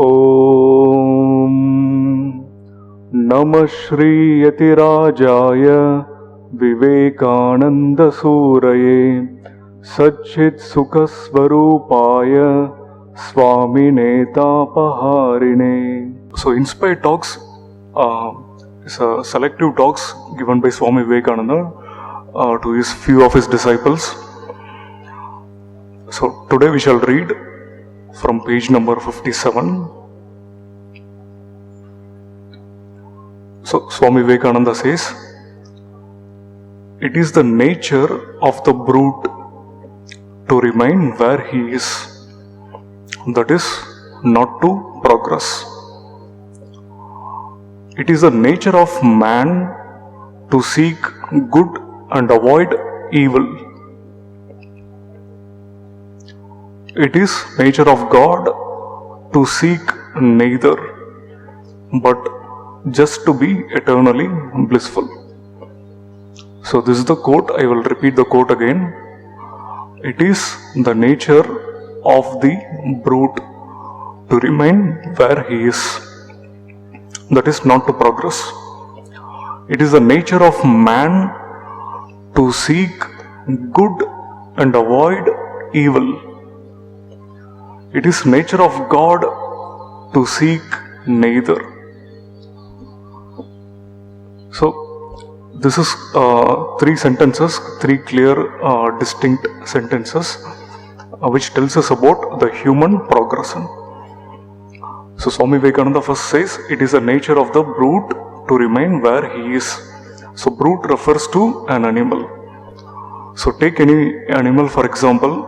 ॐ नमः श्रीयतिराजाय विवेकानन्दसूरये सच्चित्सुखस्वरूपाय स्वामिनेतापहारिणे. So Inspired Talks is a selective talks given by Swami Vivekananda to his few of his disciples. So today we shall read from page number 57. So Swami Vivekananda says, it is the nature of the brute to remain where he is, that is, not to progress. It is the nature of man to seek good and avoid evil. It is nature of God to seek neither, but just to be eternally blissful. So this is the quote. I will repeat the quote again. It is the nature of the brute to remain where he is, that is, not to progress. It is the nature of man to seek good and avoid evil. It is nature of God to seek neither. So this is three sentences, three clear, distinct sentences, which tells us about the human progression. So Swami Vivekananda first says, it is the nature of the brute to remain where he is. So brute refers to an animal. So take any animal, for example.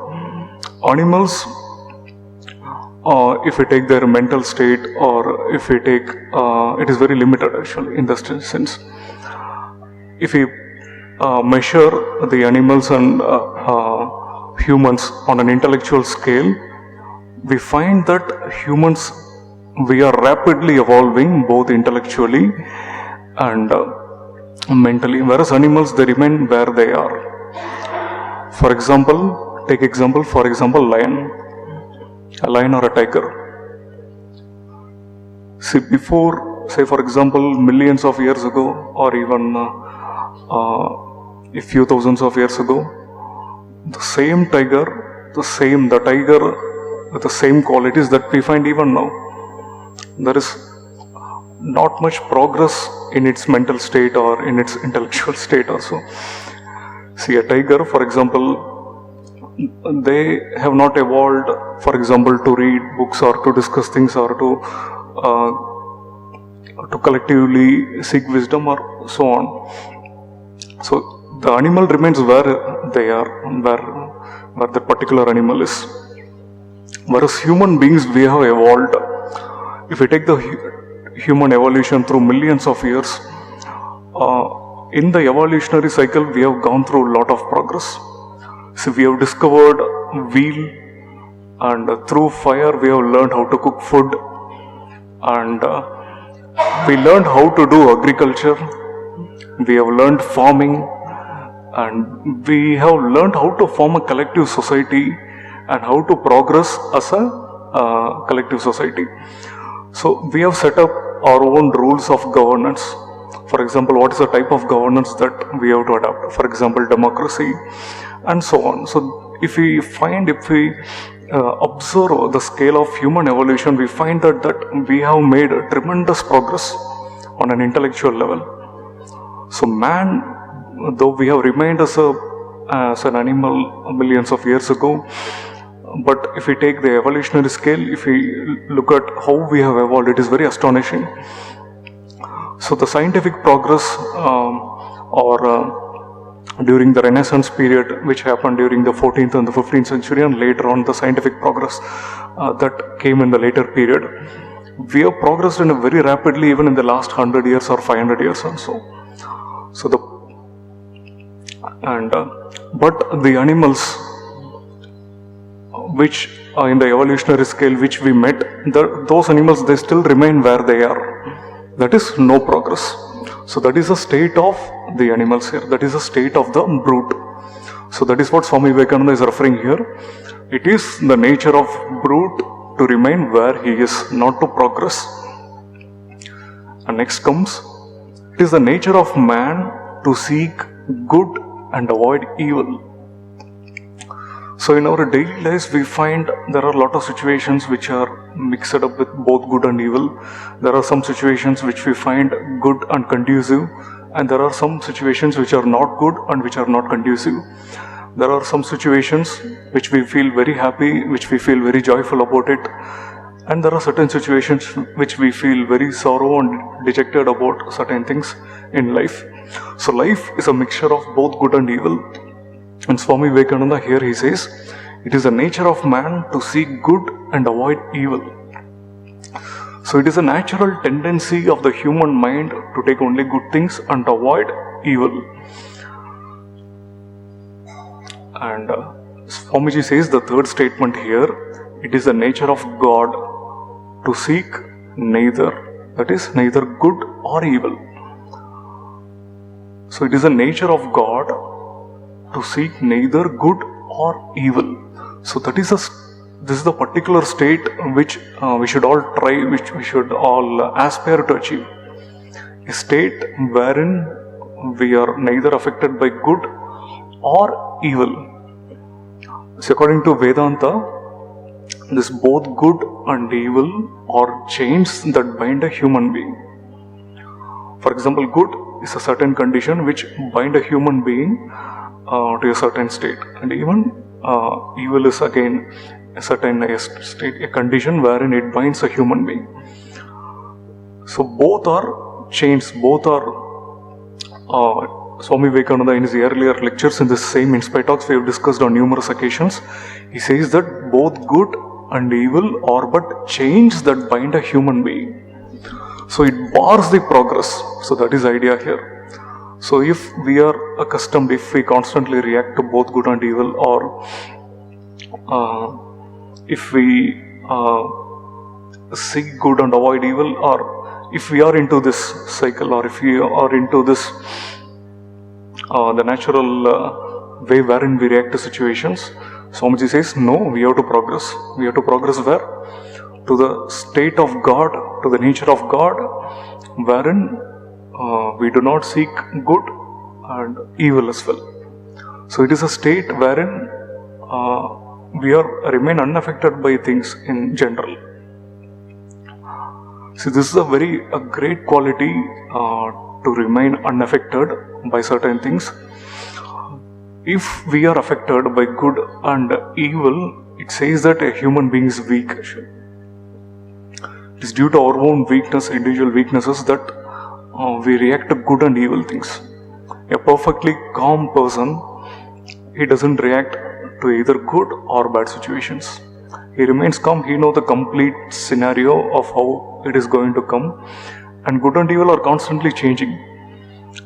Animals, if we take their mental state, or if we take, it is very limited actually in that sense. If we measure the animals and humans on an intellectual scale, we find that humans, we are rapidly evolving both intellectually and mentally, whereas animals, they remain where they are. For example, lion. A lion or a tiger. See, before, say for example, millions of years ago, or even a few thousands of years ago, the same tiger, the tiger with the same qualities that we find even now. There is not much progress in its mental state or in its intellectual state also. See, a tiger, for example, they have not evolved, for example, to read books or to discuss things or to collectively seek wisdom or so on. So the animal remains where they are, where the particular animal is. Whereas human beings, we have evolved. If we take the human evolution through millions of years, in the evolutionary cycle, we have gone through a lot of progress. So we have discovered wheel, and through fire we have learned how to cook food, and we learned how to do agriculture, we have learned farming, and we have learned how to form a collective society and how to progress as a collective society. So we have set up our own rules of governance. For example, what is the type of governance that we have to adopt? For example, democracy, and so on. So if we observe the scale of human evolution, we find that we have made tremendous progress on an intellectual level. So man, though we have remained as an animal millions of years ago, but if we take the evolutionary scale, if we look at how we have evolved, it is very astonishing. So the scientific progress during the Renaissance period, which happened during the 14th and the 15th century, and later on the scientific progress that came in the later period, we have progressed in a very rapidly even in the last 100 years or 500 years or so. So but the animals, which in the evolutionary scale which we met, those animals, they still remain where they are. That is no progress. So that is the state of the animals here. That is the state of the brute. So that is what Swami Vivekananda is referring here. It is the nature of brute to remain where he is, not to progress. And next comes, it is the nature of man to seek good and avoid evil. So in our daily lives, we find there are a lot of situations which are mixed up with both good and evil. There are some situations which we find good and conducive, and there are some situations which are not good and which are not conducive. There are some situations which we feel very happy, which we feel very joyful about it, and there are certain situations which we feel very sorrow and dejected about certain things in life. So life is a mixture of both good and evil. And Swami Vivekananda here he says, it is the nature of man to seek good and avoid evil. So it is a natural tendency of the human mind to take only good things and avoid evil. And Swamiji says the third statement here, it is the nature of God to seek neither, that is neither good or evil. So it is the nature of God to seek neither good or evil. So this is the particular state which we should all try, which we should all aspire to achieve. A state wherein we are neither affected by good or evil. So according to Vedanta, this both good and evil are chains that bind a human being. For example, good is a certain condition which bind a human being to a certain state, and even evil is again a certain state, a condition wherein it binds a human being. So both are chains, both are Swami Vivekananda in his earlier lectures in the same Inspire Talks we have discussed on numerous occasions. He says that both good and evil are but chains that bind a human being. So it bars the progress. So that is the idea here. So if we are accustomed, if we constantly react to both good and evil, or if we seek good and avoid evil, or if we are into this cycle, or if we are into this the natural way wherein we react to situations, Swamiji says, no, we have to progress. We have to progress where? To the state of God, to the nature of God, wherein we do not seek good and evil as well. So it is a state wherein we remain unaffected by things in general. See, this is a great quality to remain unaffected by certain things. If we are affected by good and evil, it says that a human being is weak. It is due to our own weakness, individual weaknesses, that we react to good and evil things. A perfectly calm person, he doesn't react to either good or bad situations. He remains calm, he knows the complete scenario of how it is going to come, and good and evil are constantly changing.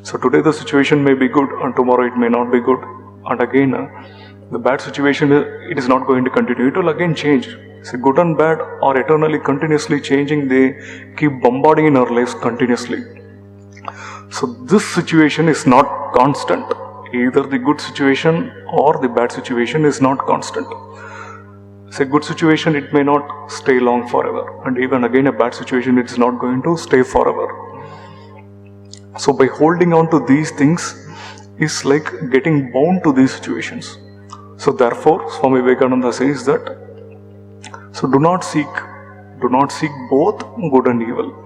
So today the situation may be good and tomorrow it may not be good, and again the bad situation, it is not going to continue, it will again change. So good and bad are eternally continuously changing, they keep bombarding in our lives continuously. So this situation is not constant. Either the good situation or the bad situation is not constant. Say good situation, it may not stay long forever, and even again a bad situation, it is not going to stay forever. So by holding on to these things is like getting bound to these situations. So therefore Swami Vivekananda says that, so do not seek both good and evil.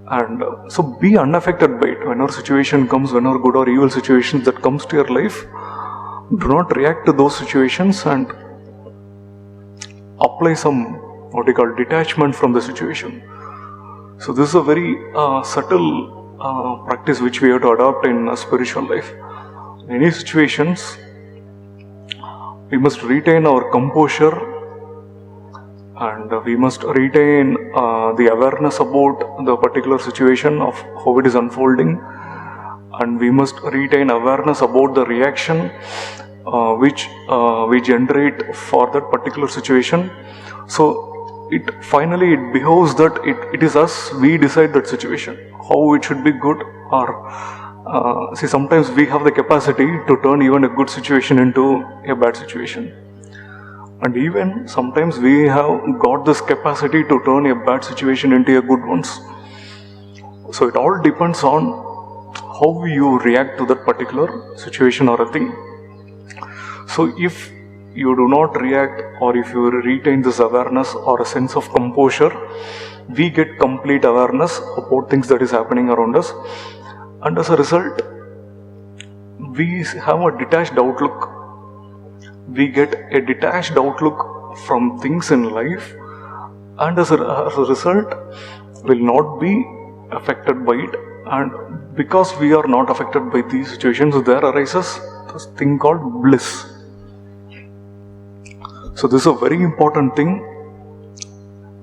And so be unaffected by it. Whenever situation comes, whenever good or evil situations that comes to your life, do not react to those situations and apply some detachment from the situation. So this is a very subtle practice which we have to adopt in spiritual life. In any situations, we must retain our composure, and we must retain the awareness about the particular situation of how it is unfolding, and we must retain awareness about the reaction which we generate for that particular situation. So it behoves that it is us, we decide that situation, how it should be good or see, sometimes we have the capacity to turn even a good situation into a bad situation. And even sometimes we have got this capacity to turn a bad situation into a good one. So it all depends on how you react to that particular situation or a thing. So if you do not react, or if you retain this awareness or a sense of composure, we get complete awareness about things that is happening around us, and as a result we have a detached outlook. We get a detached outlook from things in life, and as a result will not be affected by it. And because we are not affected by these situations, there arises this thing called bliss. So this is a very important thing,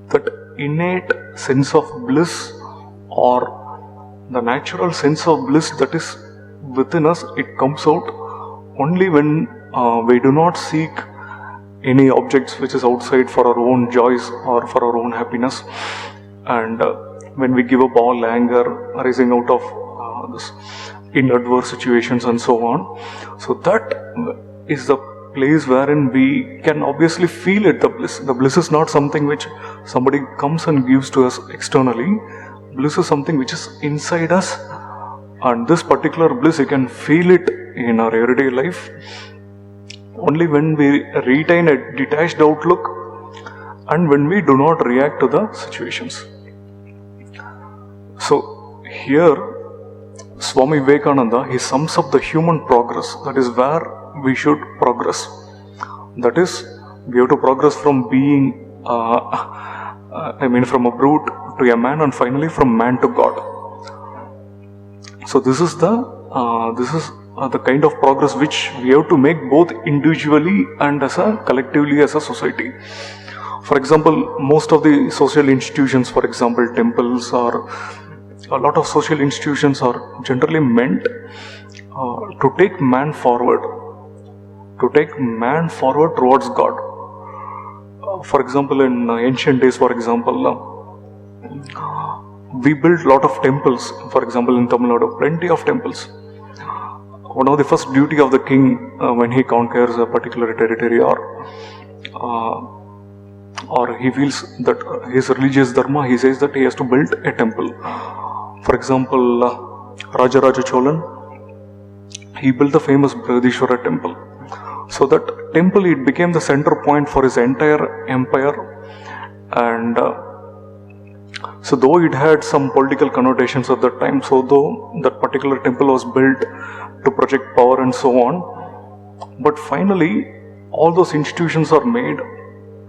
that innate sense of bliss, or the natural sense of bliss that is within us, it comes out only when we do not seek any objects which is outside for our own joys or for our own happiness. And when we give up all anger arising out of this in adverse situations and so on, so that is the place wherein we can obviously feel it, the bliss. The bliss is not something which somebody comes and gives to us externally. Bliss is something which is inside us, and this particular bliss, you can feel it in our everyday life only when we retain a detached outlook and when we do not react to the situations. So here Swami Vivekananda, he sums up the human progress, that is where we should progress. That is, we have to progress from being from a brute to a man, and finally from man to God. So this is the kind of progress which we have to make, both individually and as a collectively as a society. For example, most of the social institutions, for example temples or a lot of social institutions, are generally meant to take man forward towards God. For example, in ancient days, for example, we built a lot of temples. For example, in Tamil Nadu, plenty of temples. One of the first duty of the king when he conquers a particular territory, or he feels that his religious dharma, he says that he has to build a temple. For example, Rajaraja Cholan, he built the famous Brihadishwara temple. So that temple, it became the center point for his entire empire. And so though it had some political connotations at that time, so though that particular temple was built to project power and so on, but finally all those institutions are made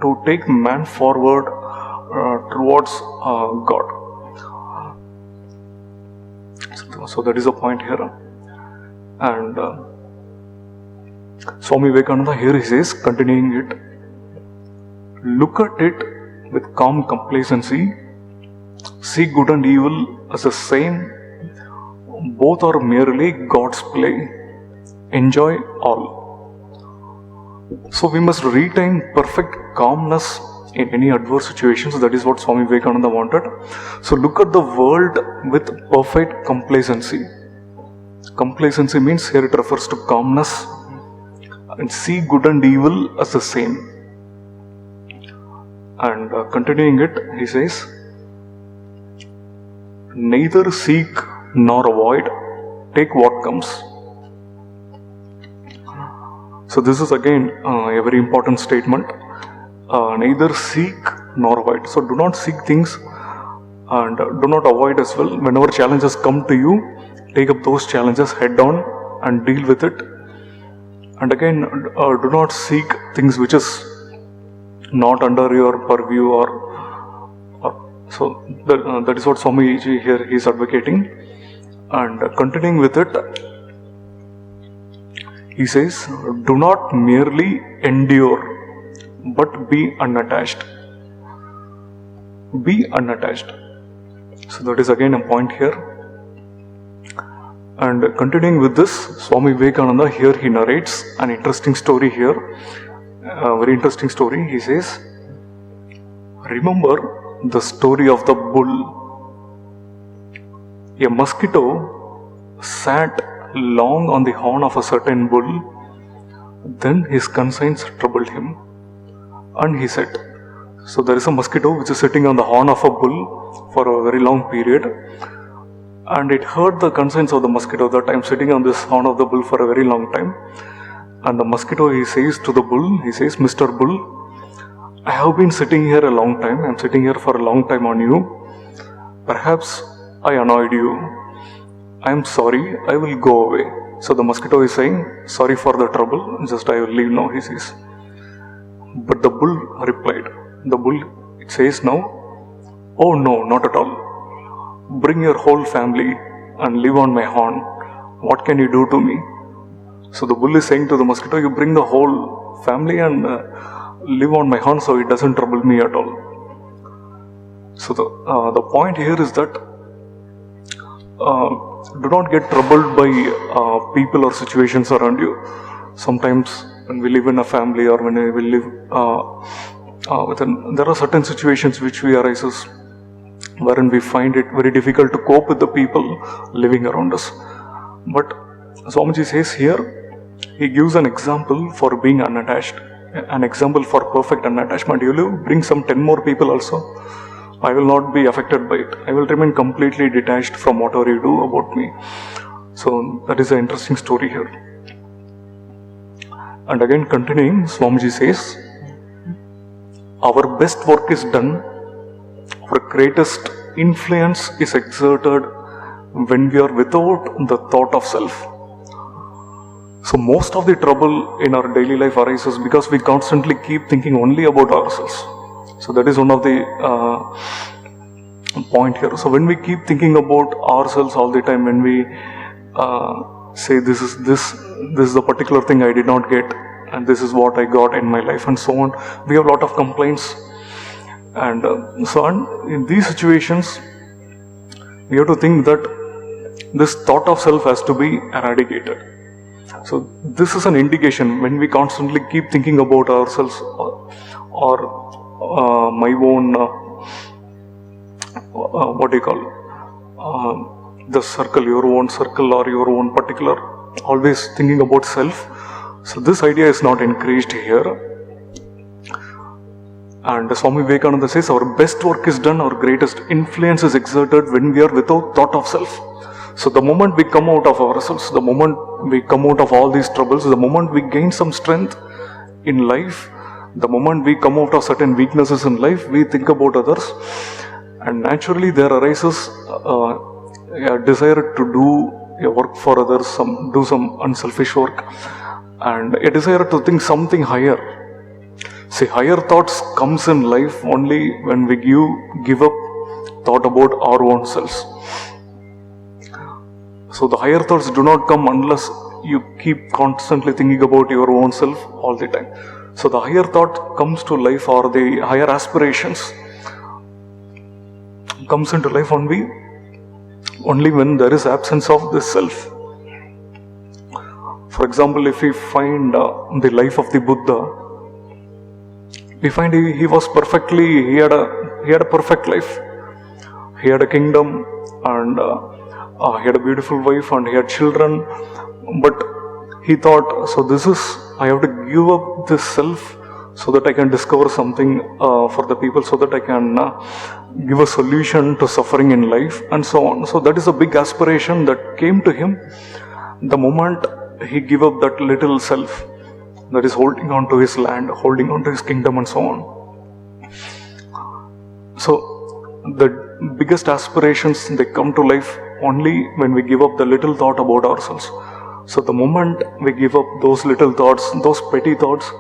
to take man forward towards God. So that is a point here. And Swami Vivekananda here, he says, continuing it, look at it with calm complacency, see good and evil as the same, both are merely God's play, enjoy all. So we must retain perfect calmness in any adverse situations. That is what Swami Vivekananda wanted. So look at the world with perfect complacency. Complacency means here it refers to calmness, and see good and evil as the same. And continuing it, he says, neither seek nor avoid, take what comes. So this is again a very important statement. Neither seek nor avoid. So do not seek things and do not avoid as well. Whenever challenges come to you, take up those challenges head on and deal with it. And again, do not seek things which is not under your purview so that is what Swami here is advocating. And continuing with it, he says, do not merely endure, but be unattached. Be unattached. So that is again a point here. And continuing with this, Swami Vivekananda here, he narrates an interesting story here, a very interesting story. He says, remember the story of the bull. A mosquito sat long on the horn of a certain bull. Then his conscience troubled him. And he said, so there is a mosquito which is sitting on the horn of a bull for a very long period, and it heard the concerns of the mosquito that I am sitting on this horn of the bull for a very long time. And the mosquito, he says to the bull, he says, Mr. Bull, I have been sitting here a long time, I am sitting here for a long time on you. Perhaps I annoyed you. I am sorry, I will go away. So the mosquito is saying, sorry for the trouble, just I will leave now, he says. But the bull replied, the bull, it says now, oh no, not at all. Bring your whole family and live on my horn. What can you do to me? So the bull is saying to the mosquito, you bring the whole family and live on my horn so it doesn't trouble me at all. So the point here is that do not get troubled by people or situations around you. Sometimes when we live in a family or when we live there are certain situations which we arises wherein we find it very difficult to cope with the people living around us. But Swamiji says here, he gives an example for being unattached, an example for perfect unattachment. You will bring some 10 more people also. I will not be affected by it. I will remain completely detached from whatever you do about me. So that is an interesting story here. And again continuing, Swamiji says, our best work is done, our greatest influence is exerted when we are without the thought of self. So most of the trouble in our daily life arises because we constantly keep thinking only about ourselves. So that is one of the point here. So when we keep thinking about ourselves all the time, when we say this is the particular thing I did not get, and this is what I got in my life, and so on, we have a lot of complaints. And so on. In these situations, we have to think that this thought of self has to be eradicated. So this is an indication when we constantly keep thinking about ourselves or my own, the circle, your own circle or your own particular, always thinking about self. So this idea is not encouraged here. And Swami Vivekananda says, our best work is done, our greatest influence is exerted when we are without thought of self. So the moment we come out of ourselves, the moment we come out of all these troubles, the moment we gain some strength in life, the moment we come out of certain weaknesses in life, we think about others. And naturally there arises a desire to do a work for others, do some unselfish work, and a desire to think something higher. See, higher thoughts comes in life only when we give up thought about our own selves. So the higher thoughts do not come unless you keep constantly thinking about your own self all the time. So the higher thought comes to life, or the higher aspirations comes into life only when there is absence of this self. For example, if we find the life of the Buddha, we find he was perfectly, he had a perfect life. He had a kingdom and he had a beautiful wife and he had children, but he thought, so I have to give up this self so that I can discover something for the people, so that I can give a solution to suffering in life and so on. So that is a big aspiration that came to him the moment he gave up that little self that is holding on to his land, holding on to his kingdom and so on. So the biggest aspirations, they come to life only when we give up the little thought about ourselves. So the moment we give up those little thoughts, those petty thoughts,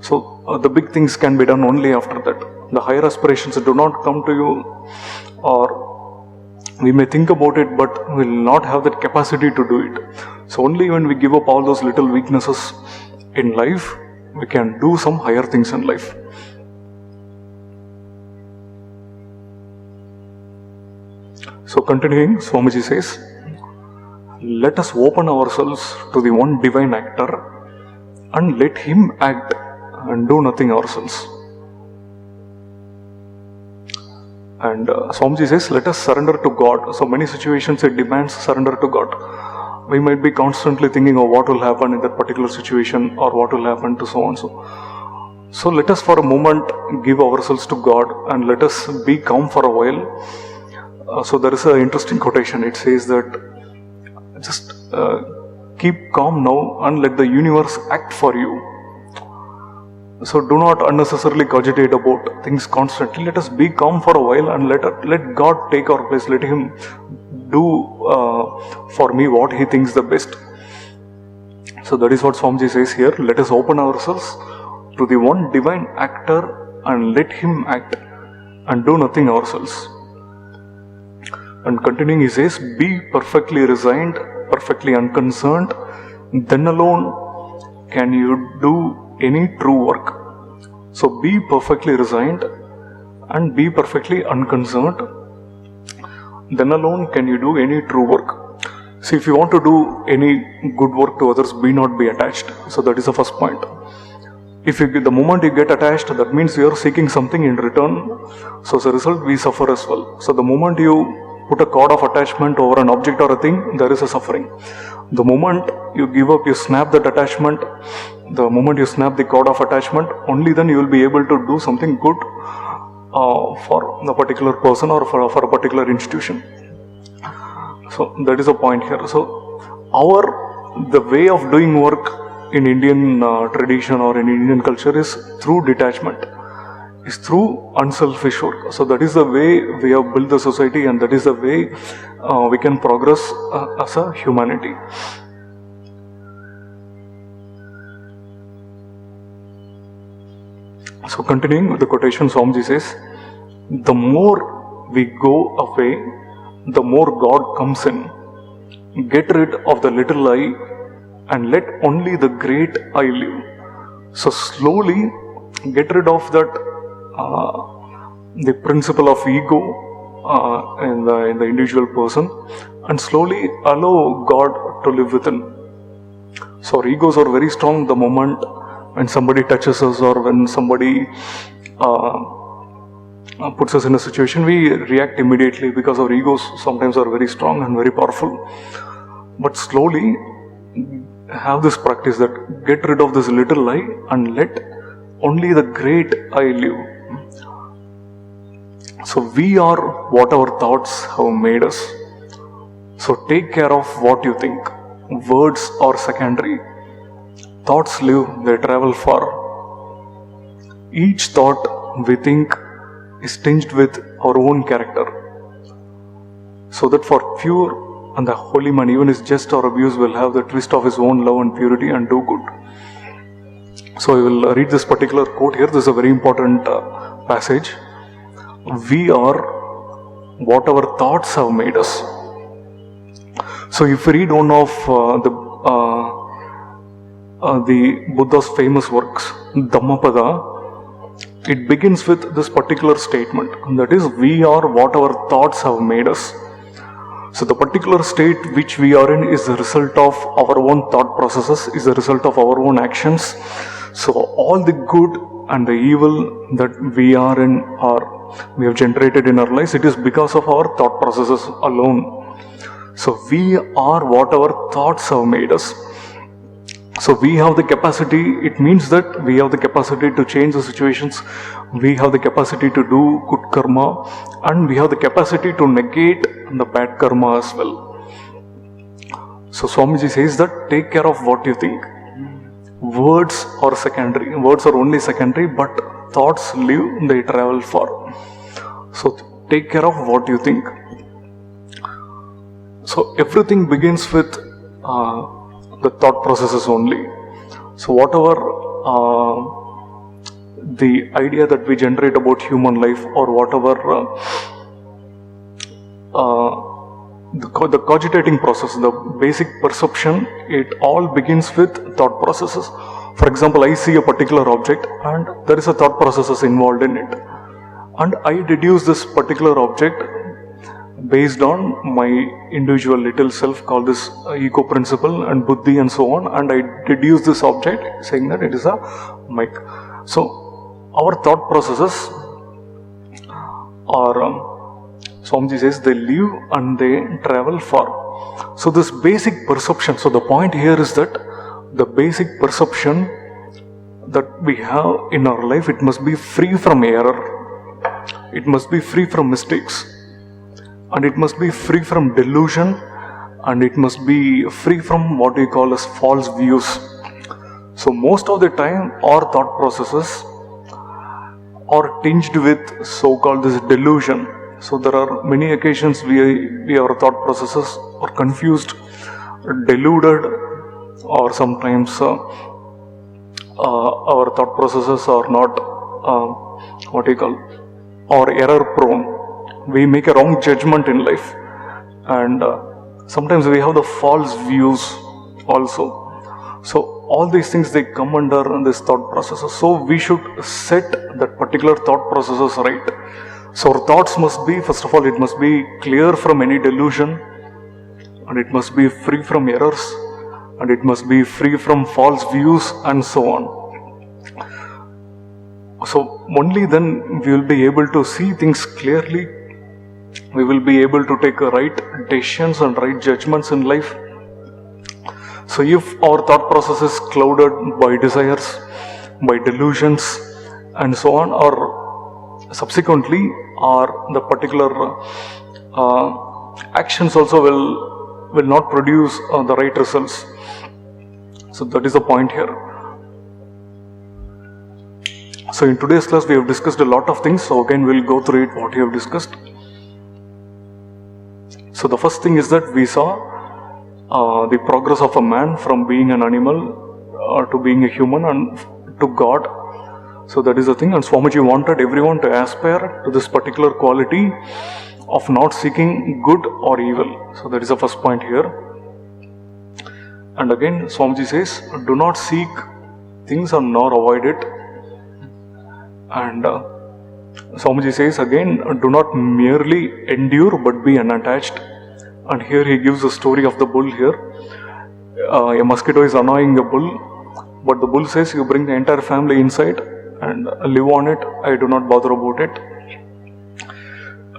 so the big things can be done only after that. The higher aspirations do not come to you, or we may think about it but will not have that capacity to do it. So only when we give up all those little weaknesses in life, we can do some higher things in life. So continuing, Swamiji says, let us open ourselves to the one divine actor and let him act and do nothing ourselves. And Swamiji says, let us surrender to God. So many situations it demands surrender to God. We might be constantly thinking of what will happen in that particular situation or what will happen to so and so. So let us for a moment give ourselves to God and let us be calm for a while. So there is an interesting quotation. It says that just keep calm now and let the universe act for you. So do not unnecessarily cogitate about things constantly. Let us be calm for a while and let God take our place. Let Him do for me what He thinks the best. So that is what Swamiji says here. Let us open ourselves to the one divine actor and let Him act and do nothing ourselves. And continuing, he says, be perfectly resigned, perfectly unconcerned, then alone can you do any true work. So be perfectly resigned and be perfectly unconcerned, then alone can you do any true work. See, if you want to do any good work to others, not be attached. So that is the first point. If the moment you get attached, that means you are seeking something in return. So as a result, we suffer as well. So the moment you put a cord of attachment over an object or a thing, there is a suffering. The moment you give up, you snap that attachment, the moment you snap the cord of attachment, only then you will be able to do something good for the particular person or for a particular institution. So that is a point here. So the way of doing work in Indian tradition or in Indian culture is through detachment, is through unselfish work. So that is the way we have built the society, and that is the way we can progress as a humanity. So continuing with the quotation, Swamiji says, the more we go away, the more God comes in. Get rid of the little I and let only the great I live. So slowly get rid of that the principle of ego in the individual person, and slowly allow God to live within. So our egos are very strong the moment when somebody touches us or when somebody puts us in a situation, we react immediately because our egos sometimes are very strong and very powerful. But slowly have this practice that get rid of this little I and let only the great I live. So we are what our thoughts have made us. So take care of what you think. Words are secondary. Thoughts live, they travel far. Each thought we think is tinged with our own character. So that for pure and the holy man, even his jest or abuse will have the twist of his own love and purity and do good. So I will read this particular quote here. This is a very important passage. We are what our thoughts have made us. So if we read one of the Buddha's famous works, Dhammapada, it begins with this particular statement, that is, we are what our thoughts have made us. So the particular state which we are in is the result of our own thought processes, is the result of our own actions. So all the good and the evil that we are in or we have generated in our lives, it is because of our thought processes alone. So we are what our thoughts have made us. So we have the capacity, it means that we have the capacity to change the situations, we have the capacity to do good karma, and we have the capacity to negate the bad karma as well. So Swamiji says that take care of what you think. Words are secondary, words are only secondary, but thoughts live, they travel far. So take care of what you think. So everything begins with the thought processes only. So whatever the idea that we generate about human life, or whatever the cogitating process, the basic perception, it all begins with thought processes. For example, I see a particular object and there is a thought processes involved in it, and I deduce this particular object based on my individual little self, called this ego principle and buddhi and so on, and I deduce this object saying that it is a mic. So our thought processes are, Swamiji says, they live and they travel far. So this basic perception, so the point here is that the basic perception, that we have in our life, it must be free from error, it must be free from mistakes, and it must be free from delusion, and it must be free from what we call as false views. So most of the time our thought processes are tinged with so-called this delusion. So there are many occasions our thought processes are confused, deluded, or sometimes our thought processes are not or error prone. We make a wrong judgment in life, and sometimes we have the false views also. So all these things, they come under this thought processes. So we should set that particular thought processes right. So our thoughts must be, first of all, it must be clear from any delusion, and it must be free from errors, and it must be free from false views, and so on. So only then we will be able to see things clearly. We will be able to take right decisions and right judgments in life. So if our thought process is clouded by desires, by delusions, and so on, or subsequently, or the particular actions also will not produce the right results. So that is the point here. So in today's class we have discussed a lot of things. So again we'll go through it, what we have discussed. So the first thing is that we saw the progress of a man from being an animal to being a human and to God. So that is the thing, and Swamiji wanted everyone to aspire to this particular quality of not seeking good or evil. So that is the first point here. And again Swamiji says, do not seek things and nor avoid it. And Swamiji says again, do not merely endure but be unattached. And here he gives a story of the bull here. A mosquito is annoying the bull, but the bull says, you bring the entire family inside and live on it, I do not bother about it.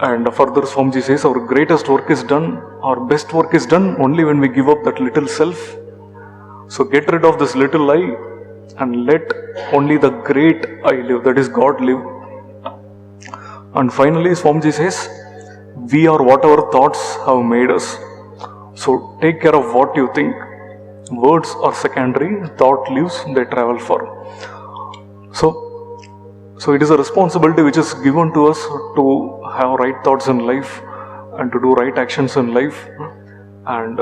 And further Swamiji says, our greatest work is done, our best work is done only when we give up that little self. So get rid of this little I and let only the great I live, that is God, live. And finally Swamiji says, we are what our thoughts have made us. So take care of what you think. Words are secondary, thought lives, they travel far. So it is a responsibility which is given to us to have right thoughts in life and to do right actions in life. And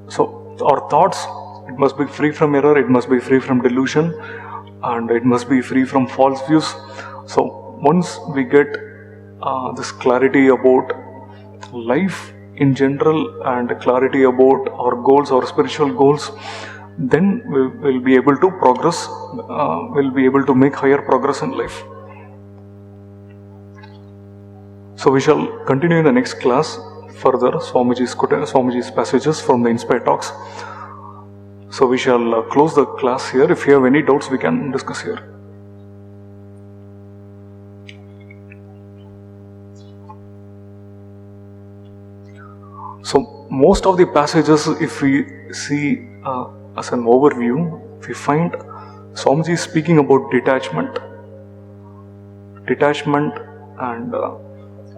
so our thoughts, it must be free from error, it must be free from delusion, and it must be free from false views. So once we get this clarity about life in general and clarity about our goals, our spiritual goals, then we will be able to progress, we'll be able to make higher progress in life. So we shall continue in the next class further Swamiji's passages from the Inspired Talks. So we shall close the class here. If you have any doubts, we can discuss here. So most of the passages, if we see as an overview, we find Swamiji speaking about detachment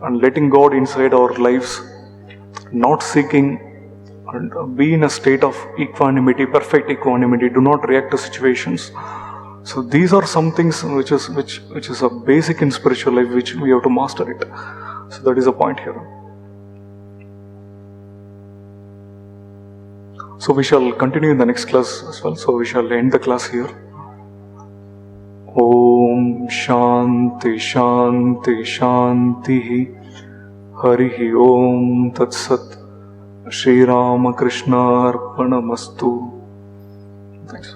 and letting God inside our lives, not seeking, and be in a state of equanimity, perfect equanimity, do not react to situations. So these are some things which is a basic in spiritual life, which we have to master it. So that is the point here. So we shall continue in the next class as well. So we shall end the class here. Om Shanti Shanti Shanti Harihi Om Tat Sat Sri Ramakrishna Arpanamastu. Thanks.